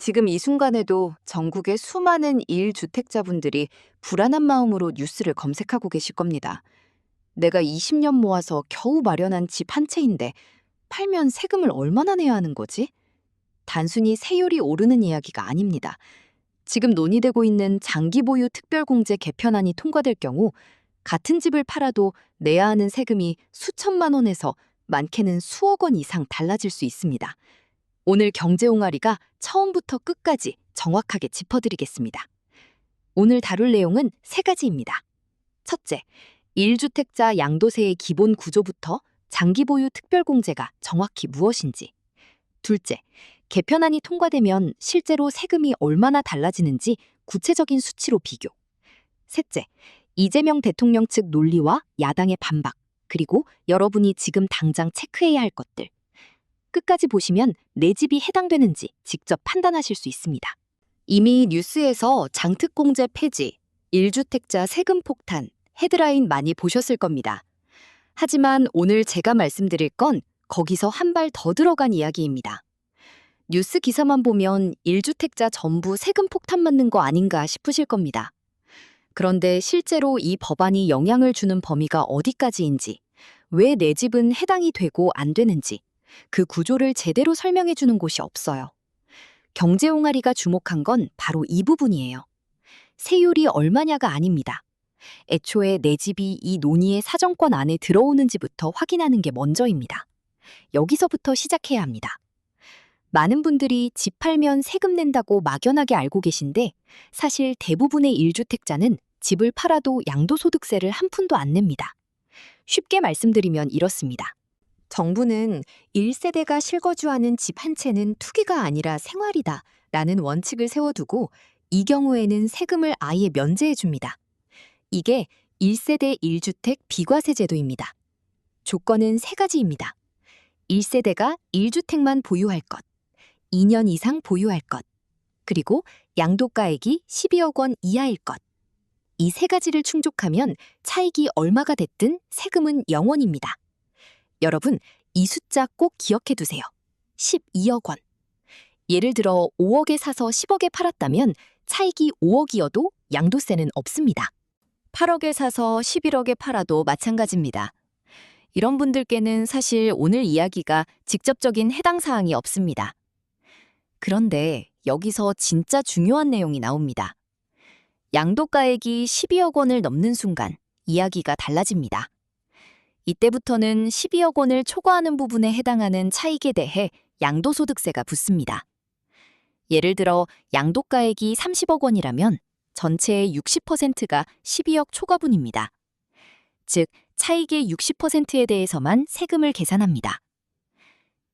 지금 이 순간에도 전국의 수많은 1주택자분들이 불안한 마음으로 뉴스를 검색하고 계실 겁니다. 내가 20년 모아서 겨우 마련한 집 한 채인데 팔면 세금을 얼마나 내야 하는 거지? 단순히 세율이 오르는 이야기가 아닙니다. 지금 논의되고 있는 장기 보유 특별공제 개편안이 통과될 경우 같은 집을 팔아도 내야 하는 세금이 수천만 원에서 많게는 수억 원 이상 달라질 수 있습니다. 오늘 경제옹알이가 처음부터 끝까지 정확하게 짚어드리겠습니다. 오늘 다룰 내용은 세 가지입니다. 첫째, 1주택자 양도세의 기본 구조부터 장기 보유 특별공제가 정확히 무엇인지. 둘째, 개편안이 통과되면 실제로 세금이 얼마나 달라지는지 구체적인 수치로 비교. 셋째, 이재명 대통령 측 논리와 야당의 반박, 그리고 여러분이 지금 당장 체크해야 할 것들. 끝까지 보시면 내 집이 해당되는지 직접 판단하실 수 있습니다. 이미 뉴스에서 장특공제 폐지, 1주택자 세금 폭탄, 헤드라인 많이 보셨을 겁니다. 하지만 오늘 제가 말씀드릴 건 거기서 한 발 더 들어간 이야기입니다. 뉴스 기사만 보면 1주택자 전부 세금 폭탄 맞는 거 아닌가 싶으실 겁니다. 그런데 실제로 이 법안이 영향을 주는 범위가 어디까지인지, 왜 내 집은 해당이 되고 안 되는지, 그 구조를 제대로 설명해 주는 곳이 없어요. 경제옹알이가 주목한 건 바로 이 부분이에요. 세율이 얼마냐가 아닙니다. 애초에 내 집이 이 논의의 사정권 안에 들어오는지부터 확인하는 게 먼저입니다. 여기서부터 시작해야 합니다. 많은 분들이 집 팔면 세금 낸다고 막연하게 알고 계신데 사실 대부분의 1주택자는 집을 팔아도 양도소득세를 한 푼도 안 냅니다. 쉽게 말씀드리면 이렇습니다. 정부는 1세대가 실거주하는 집 한 채는 투기가 아니라 생활이다 라는 원칙을 세워두고 이 경우에는 세금을 아예 면제해 줍니다. 이게 1세대 1주택 비과세 제도입니다. 조건은 세 가지입니다. 1세대가 1주택만 보유할 것, 2년 이상 보유할 것, 그리고 양도가액이 12억 원 이하일 것. 이 세 가지를 충족하면 차익이 얼마가 됐든 세금은 0원입니다. 여러분, 이 숫자 꼭 기억해 두세요. 12억 원. 예를 들어 5억에 사서 10억에 팔았다면 차익이 5억이어도 양도세는 없습니다. 8억에 사서 11억에 팔아도 마찬가지입니다. 이런 분들께는 사실 오늘 이야기가 직접적인 해당 사항이 없습니다. 그런데 여기서 진짜 중요한 내용이 나옵니다. 양도가액이 12억 원을 넘는 순간 이야기가 달라집니다. 이때부터는 12억 원을 초과하는 부분에 해당하는 차익에 대해 양도소득세가 붙습니다. 예를 들어 양도가액이 30억 원이라면 전체의 60%가 12억 초과분입니다. 즉, 차익의 60%에 대해서만 세금을 계산합니다.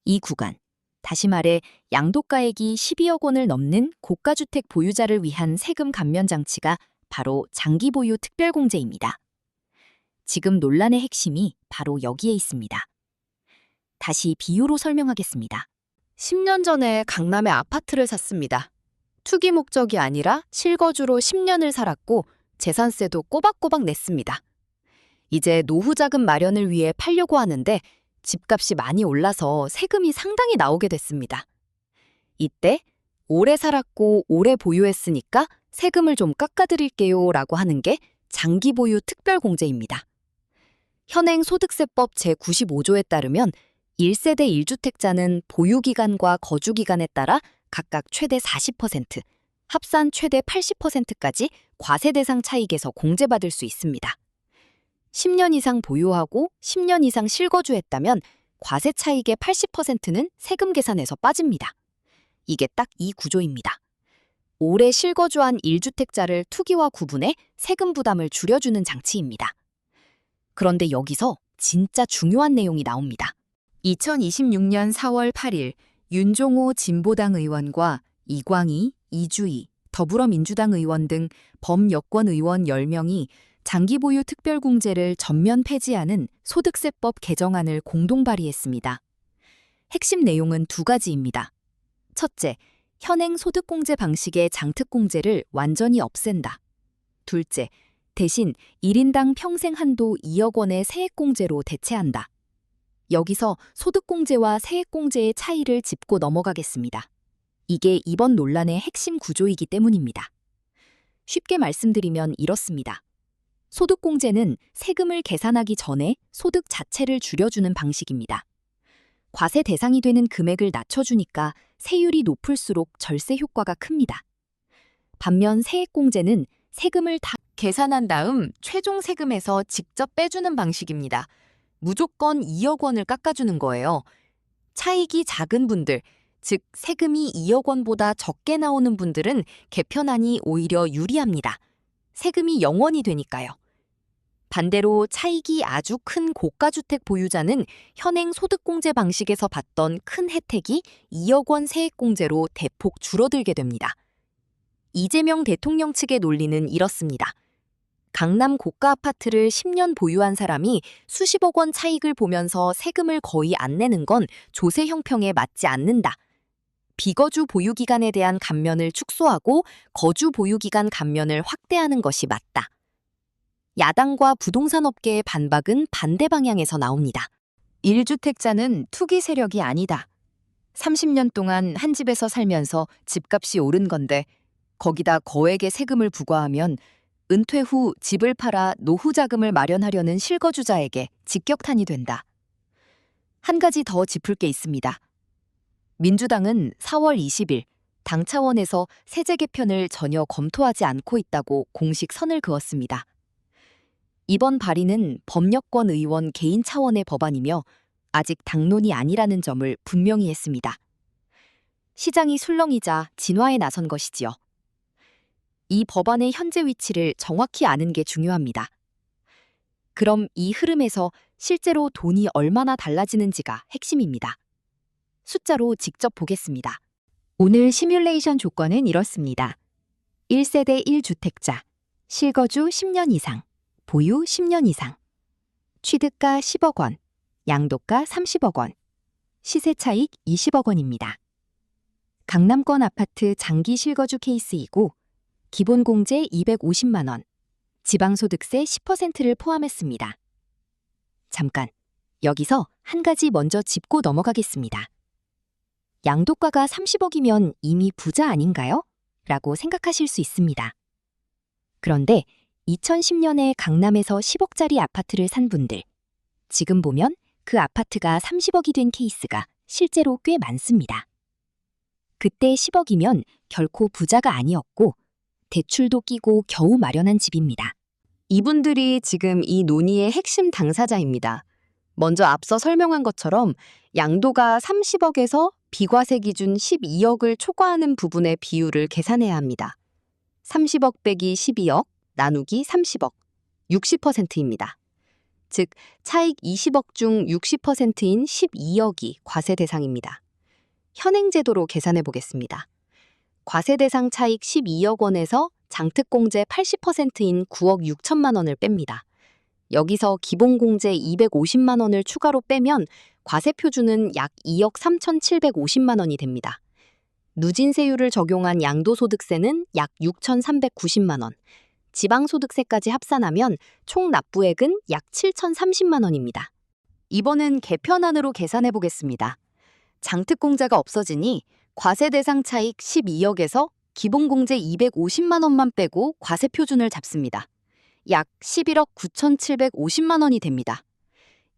이 구간, 다시 말해 양도가액이 12억 원을 넘는 고가주택 보유자를 위한 세금 감면 장치가 바로 장기보유 특별공제입니다. 지금 논란의 핵심이 바로 여기에 있습니다. 다시 비유로 설명하겠습니다. 10년 전에 강남에 아파트를 샀습니다. 투기 목적이 아니라 실거주로 10년을 살았고 재산세도 꼬박꼬박 냈습니다. 이제 노후 자금 마련을 위해 팔려고 하는데 집값이 많이 올라서 세금이 상당히 나오게 됐습니다. 이때 오래 살았고 오래 보유했으니까 세금을 좀 깎아드릴게요 라고 하는 게 장기보유 특별공제입니다. 현행 소득세법 제95조에 따르면 1세대 1주택자는 보유기간과 거주기간에 따라 각각 최대 40%, 합산 최대 80%까지 과세 대상 차익에서 공제받을 수 있습니다. 10년 이상 보유하고 10년 이상 실거주했다면 과세 차익의 80%는 세금 계산에서 빠집니다. 이게 딱 이 구조입니다. 오래 실거주한 1주택자를 투기와 구분해 세금 부담을 줄여주는 장치입니다. 그런데 여기서 진짜 중요한 내용이 나옵니다. 2026년 4월 8일 윤종호 진보당 의원과 이광희, 이주희, 더불어민주당 의원 등 범여권 의원 10명이 장기보유 특별공제를 전면 폐지하는 소득세법 개정안을 공동 발의했습니다. 핵심 내용은 두 가지입니다. 첫째, 현행 소득공제 방식의 장특공제를 완전히 없앤다. 둘째, 대신 1인당 평생 한도 2억 원의 세액공제로 대체한다. 여기서 소득공제와 세액공제의 차이를 짚고 넘어가겠습니다. 이게 이번 논란의 핵심 구조이기 때문입니다. 쉽게 말씀드리면 이렇습니다. 소득공제는 세금을 계산하기 전에 소득 자체를 줄여주는 방식입니다. 과세 대상이 되는 금액을 낮춰주니까 세율이 높을수록 절세 효과가 큽니다. 반면 세액공제는 세금을 다 계산한 다음 최종 세금에서 직접 빼주는 방식입니다. 무조건 2억 원을 깎아주는 거예요. 차익이 작은 분들, 즉 세금이 2억 원보다 적게 나오는 분들은 개편안이 오히려 유리합니다. 세금이 0원이 되니까요. 반대로 차익이 아주 큰 고가주택 보유자는 현행 소득공제 방식에서 받던 큰 혜택이 2억 원 세액공제로 대폭 줄어들게 됩니다. 이재명 대통령 측의 논리는 이렇습니다. 강남 고가 아파트를 10년 보유한 사람이 수십억 원 차익을 보면서 세금을 거의 안 내는 건 조세 형평에 맞지 않는다. 비거주 보유기간에 대한 감면을 축소하고 거주 보유기간 감면을 확대하는 것이 맞다. 야당과 부동산 업계의 반박은 반대 방향에서 나옵니다. 1주택자는 투기 세력이 아니다. 30년 동안 한 집에서 살면서 집값이 오른 건데 거기다 거액의 세금을 부과하면 은퇴 후 집을 팔아 노후 자금을 마련하려는 실거주자에게 직격탄이 된다. 한 가지 더 짚을 게 있습니다. 민주당은 4월 20일 당 차원에서 세제 개편을 전혀 검토하지 않고 있다고 공식 선을 그었습니다. 이번 발의는 법여권 의원 개인 차원의 법안이며 아직 당론이 아니라는 점을 분명히 했습니다. 시장이 술렁이자 진화에 나선 것이지요. 이 법안의 현재 위치를 정확히 아는 게 중요합니다. 그럼 이 흐름에서 실제로 돈이 얼마나 달라지는지가 핵심입니다. 숫자로 직접 보겠습니다. 오늘 시뮬레이션 조건은 이렇습니다. 1세대 1주택자, 실거주 10년 이상, 보유 10년 이상, 취득가 10억 원, 양도가 30억 원, 시세 차익 20억 원입니다. 강남권 아파트 장기 실거주 케이스이고 기본공제 250만 원, 지방소득세 10%를 포함했습니다. 잠깐, 여기서 한 가지 먼저 짚고 넘어가겠습니다. 양도가가 30억이면 이미 부자 아닌가요? 라고 생각하실 수 있습니다. 그런데 2010년에 강남에서 10억짜리 아파트를 산 분들, 지금 보면 그 아파트가 30억이 된 케이스가 실제로 꽤 많습니다. 그때 10억이면 결코 부자가 아니었고 대출도 끼고 겨우 마련한 집입니다. 이분들이 지금 이 논의의 핵심 당사자입니다. 먼저 앞서 설명한 것처럼 양도가 30억에서 비과세 기준 12억을 초과하는 부분의 비율을 계산해야 합니다. 30억 빼기 12억 나누기 30억, 60%입니다. 즉, 차익 20억 중 60%인 12억이 과세 대상입니다. 현행 제도로 계산해 보겠습니다. 과세 대상 차익 12억 원에서 장특공제 80%인 9억 6천만 원을 뺍니다. 여기서 기본공제 250만 원을 추가로 빼면 과세 표준은 약 2억 3,750만 원이 됩니다. 누진세율을 적용한 양도소득세는 약 6,390만 원, 지방소득세까지 합산하면 총 납부액은 약 7,030만 원입니다. 이번은 개편안으로 계산해 보겠습니다. 장특공제가 없어지니 과세 대상 차익 12억에서 기본공제 250만 원만 빼고 과세 표준을 잡습니다. 약 11억 9,750만 원이 됩니다.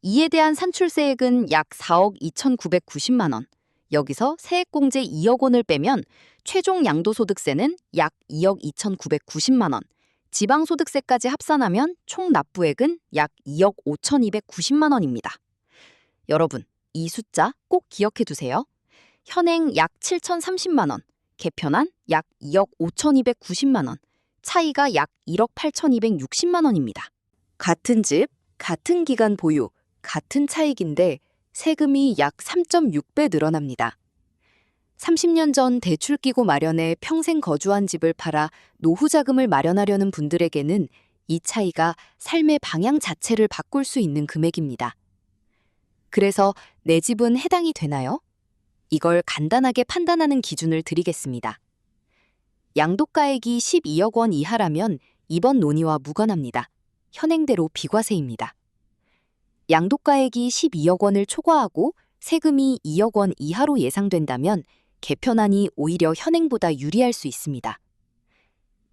이에 대한 산출세액은 약 4억 2,990만 원. 여기서 세액공제 2억 원을 빼면 최종 양도소득세는 약 2억 2,990만 원. 지방소득세까지 합산하면 총 납부액은 약 2억 5,290만 원입니다. 여러분, 이 숫자 꼭 기억해 두세요. 현행 약 7,030만 원, 개편안 약 2억 5,290만 원, 차이가 약 1억 8,260만 원입니다. 같은 집, 같은 기간 보유, 같은 차익인데 세금이 약 3.6배 늘어납니다. 30년 전 대출 끼고 마련해 평생 거주한 집을 팔아 노후 자금을 마련하려는 분들에게는 이 차이가 삶의 방향 자체를 바꿀 수 있는 금액입니다. 그래서 내 집은 해당이 되나요? 이걸 간단하게 판단하는 기준을 드리겠습니다. 양도가액이 12억 원 이하라면 이번 논의와 무관합니다. 현행대로 비과세입니다. 양도가액이 12억 원을 초과하고 세금이 2억 원 이하로 예상된다면 개편안이 오히려 현행보다 유리할 수 있습니다.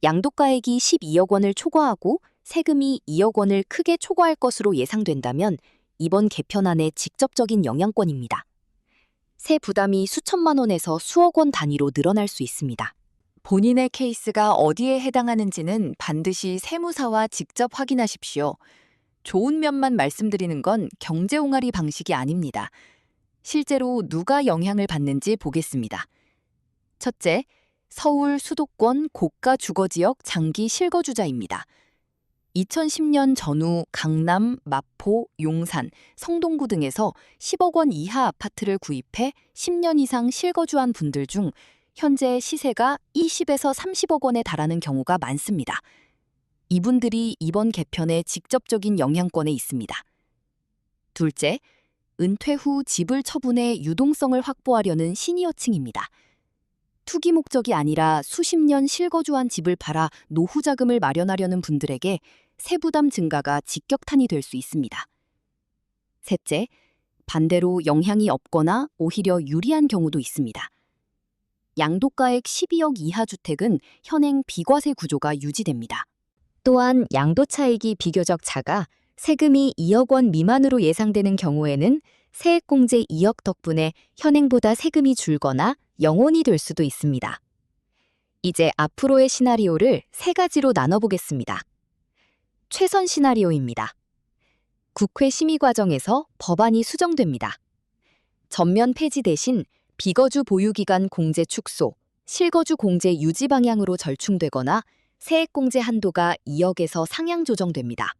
양도가액이 12억 원을 초과하고 세금이 2억 원을 크게 초과할 것으로 예상된다면 이번 개편안의 직접적인 영향권입니다. 세 부담이 수천만 원에서 수억 원 단위로 늘어날 수 있습니다. 본인의 케이스가 어디에 해당하는지는 반드시 세무사와 직접 확인하십시오. 좋은 면만 말씀드리는 건 경제옹알이 방식이 아닙니다. 실제로 누가 영향을 받는지 보겠습니다. 첫째, 서울 수도권 고가 주거지역 장기 실거주자입니다. 2010년 전후 강남, 마포, 용산, 성동구 등에서 10억 원 이하 아파트를 구입해 10년 이상 실거주한 분들 중 현재 시세가 20에서 30억 원에 달하는 경우가 많습니다. 이분들이 이번 개편의 직접적인 영향권에 있습니다. 둘째, 은퇴 후 집을 처분해 유동성을 확보하려는 시니어층입니다. 투기 목적이 아니라 수십 년 실거주한 집을 팔아 노후 자금을 마련하려는 분들에게 세부담 증가가 직격탄이 될 수 있습니다. 셋째, 반대로 영향이 없거나 오히려 유리한 경우도 있습니다. 양도가액 12억 이하 주택은 현행 비과세 구조가 유지됩니다. 또한 양도차익이 비교적 작아 세금이 2억 원 미만으로 예상되는 경우에는 세액공제 2억 덕분에 현행보다 세금이 줄거나 0원이 될 수도 있습니다. 이제 앞으로의 시나리오를 세 가지로 나눠보겠습니다. 최선 시나리오입니다. 국회 심의 과정에서 법안이 수정됩니다. 전면 폐지 대신 비거주 보유기간 공제 축소, 실거주 공제 유지 방향으로 절충되거나 세액공제 한도가 2억에서 상향 조정됩니다.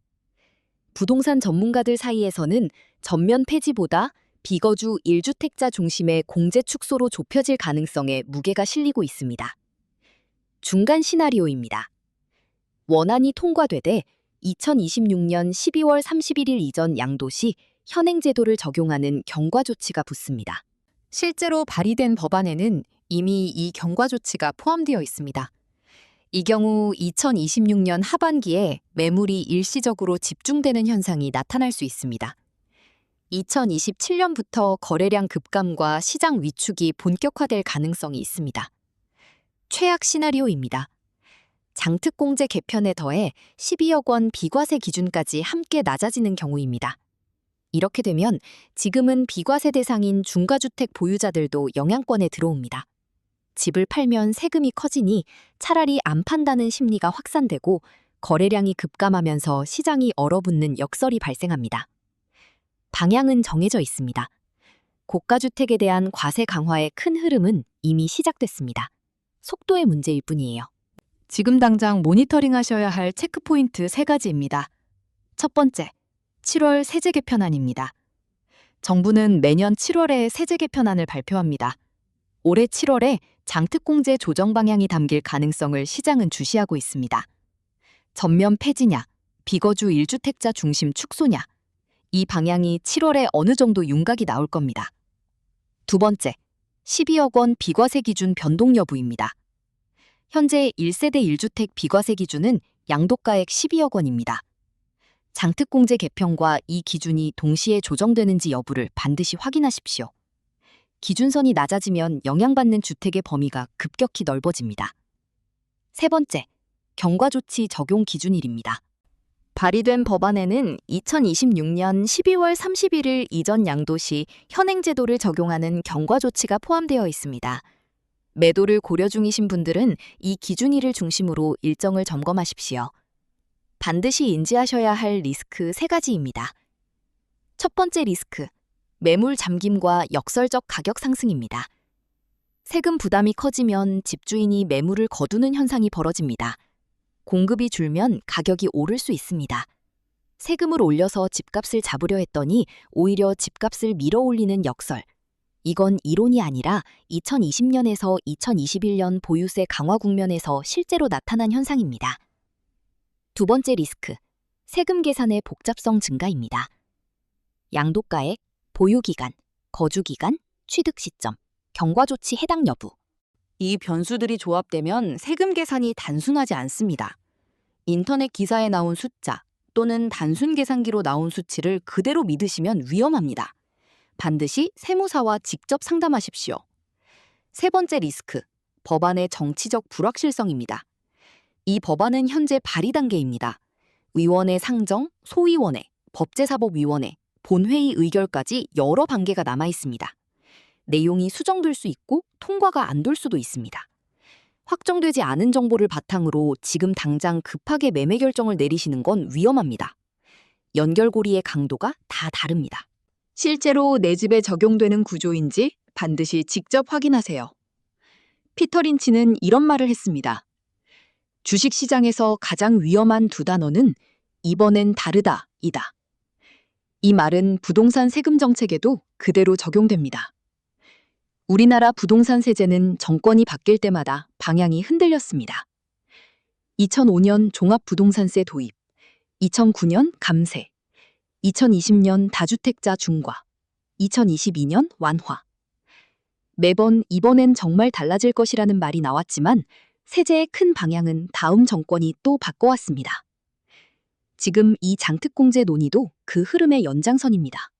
부동산 전문가들 사이에서는 전면 폐지보다 비거주 1주택자 중심의 공제 축소로 좁혀질 가능성에 무게가 실리고 있습니다. 중간 시나리오입니다. 원안이 통과되되 2026년 12월 31일 이전 양도시 현행 제도를 적용하는 경과 조치가 붙습니다. 실제로 발의된 법안에는 이미 이 경과 조치가 포함되어 있습니다. 이 경우 2026년 하반기에 매물이 일시적으로 집중되는 현상이 나타날 수 있습니다. 2027년부터 거래량 급감과 시장 위축이 본격화될 가능성이 있습니다. 최악 시나리오입니다. 장특공제 개편에 더해 12억 원 비과세 기준까지 함께 낮아지는 경우입니다. 이렇게 되면 지금은 비과세 대상인 중과주택 보유자들도 영향권에 들어옵니다. 집을 팔면 세금이 커지니 차라리 안 판다는 심리가 확산되고 거래량이 급감하면서 시장이 얼어붙는 역설이 발생합니다. 방향은 정해져 있습니다. 고가주택에 대한 과세 강화의 큰 흐름은 이미 시작됐습니다. 속도의 문제일 뿐이에요. 지금 당장 모니터링 하셔야 할 체크포인트 3가지입니다. 첫 번째, 7월 세제 개편안입니다. 정부는 매년 7월에 세제 개편안을 발표합니다. 올해 7월에 장특공제 조정 방향이 담길 가능성을 시장은 주시하고 있습니다. 전면 폐지냐, 비거주 1주택자 중심 축소냐, 이 방향이 7월에 어느 정도 윤곽이 나올 겁니다. 두 번째, 12억 원 비과세 기준 변동 여부입니다. 현재 1세대 1주택 비과세 기준은 양도가액 12억 원입니다. 장특공제 개편과 이 기준이 동시에 조정되는지 여부를 반드시 확인하십시오. 기준선이 낮아지면 영향받는 주택의 범위가 급격히 넓어집니다. 세 번째, 경과조치 적용 기준일입니다. 발의된 법안에는 2026년 12월 31일 이전 양도시 현행 제도를 적용하는 경과조치가 포함되어 있습니다. 매도를 고려 중이신 분들은 이 기준일을 중심으로 일정을 점검하십시오. 반드시 인지하셔야 할 리스크 3가지입니다. 첫 번째 리스크, 매물 잠김과 역설적 가격 상승입니다. 세금 부담이 커지면 집주인이 매물을 거두는 현상이 벌어집니다. 공급이 줄면 가격이 오를 수 있습니다. 세금을 올려서 집값을 잡으려 했더니 오히려 집값을 밀어올리는 역설. 이건 이론이 아니라 2020년에서 2021년 보유세 강화 국면에서 실제로 나타난 현상입니다. 두 번째 리스크, 세금 계산의 복잡성 증가입니다. 양도가액, 보유기간, 거주기간, 취득 시점, 경과조치 해당 여부. 이 변수들이 조합되면 세금 계산이 단순하지 않습니다. 인터넷 기사에 나온 숫자 또는 단순 계산기로 나온 수치를 그대로 믿으시면 위험합니다. 반드시 세무사와 직접 상담하십시오. 세 번째 리스크, 법안의 정치적 불확실성입니다. 이 법안은 현재 발의 단계입니다. 위원회 상정, 소위원회, 법제사법위원회, 본회의 의결까지 여러 단계가 남아 있습니다. 내용이 수정될 수 있고 통과가 안 될 수도 있습니다. 확정되지 않은 정보를 바탕으로 지금 당장 급하게 매매 결정을 내리시는 건 위험합니다. 연결고리의 강도가 다 다릅니다. 실제로 내 집에 적용되는 구조인지 반드시 직접 확인하세요. 피터 린치는 이런 말을 했습니다. 주식시장에서 가장 위험한 두 단어는 이번엔 다르다, 이다. 이 말은 부동산 세금 정책에도 그대로 적용됩니다. 우리나라 부동산 세제는 정권이 바뀔 때마다 방향이 흔들렸습니다. 2005년 종합부동산세 도입, 2009년 감세, 2020년 다주택자 중과, 2022년 완화. 매번 이번엔 정말 달라질 것이라는 말이 나왔지만 세제의 큰 방향은 다음 정권이 또 바꿔왔습니다. 지금 이 장특공제 논의도 그 흐름의 연장선입니다.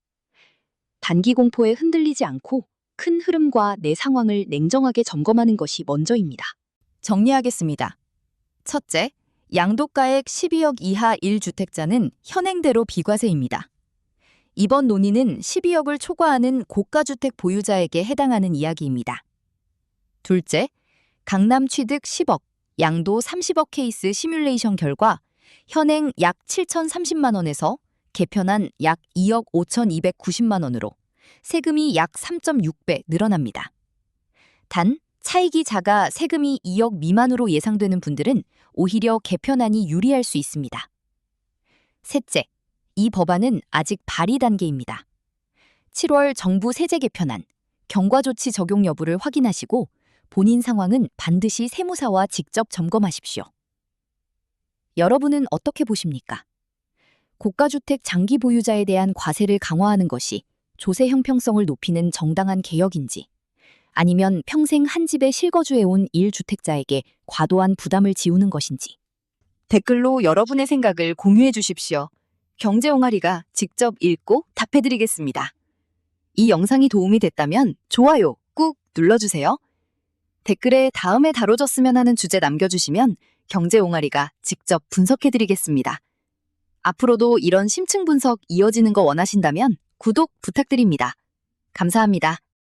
단기 공포에 흔들리지 않고 큰 흐름과 내 상황을 냉정하게 점검하는 것이 먼저입니다. 정리하겠습니다. 첫째, 양도가액 12억 이하 1주택자는 현행대로 비과세입니다. 이번 논의는 12억을 초과하는 고가주택 보유자에게 해당하는 이야기입니다. 둘째, 강남 취득 10억, 양도 30억 케이스 시뮬레이션 결과 현행 약 7,030만 원에서 개편한 약 2억 5,290만 원으로 세금이 약 3.6배 늘어납니다. 단, 차익이 작아 세금이 2억 미만으로 예상되는 분들은 오히려 개편안이 유리할 수 있습니다. 셋째, 이 법안은 아직 발의 단계입니다. 7월 정부 세제 개편안, 경과조치 적용 여부를 확인하시고 본인 상황은 반드시 세무사와 직접 점검하십시오. 여러분은 어떻게 보십니까? 고가주택 장기 보유자에 대한 과세를 강화하는 것이 조세 형평성을 높이는 정당한 개혁인지, 아니면 평생 한 집에 실거주해온 1주택자에게 과도한 부담을 지우는 것인지. 댓글로 여러분의 생각을 공유해 주십시오. 경제옹알이가 직접 읽고 답해드리겠습니다. 이 영상이 도움이 됐다면 좋아요 꾹 눌러주세요. 댓글에 다음에 다뤄졌으면 하는 주제 남겨주시면 경제옹알이가 직접 분석해드리겠습니다. 앞으로도 이런 심층 분석 이어지는 거 원하신다면 구독 부탁드립니다. 감사합니다.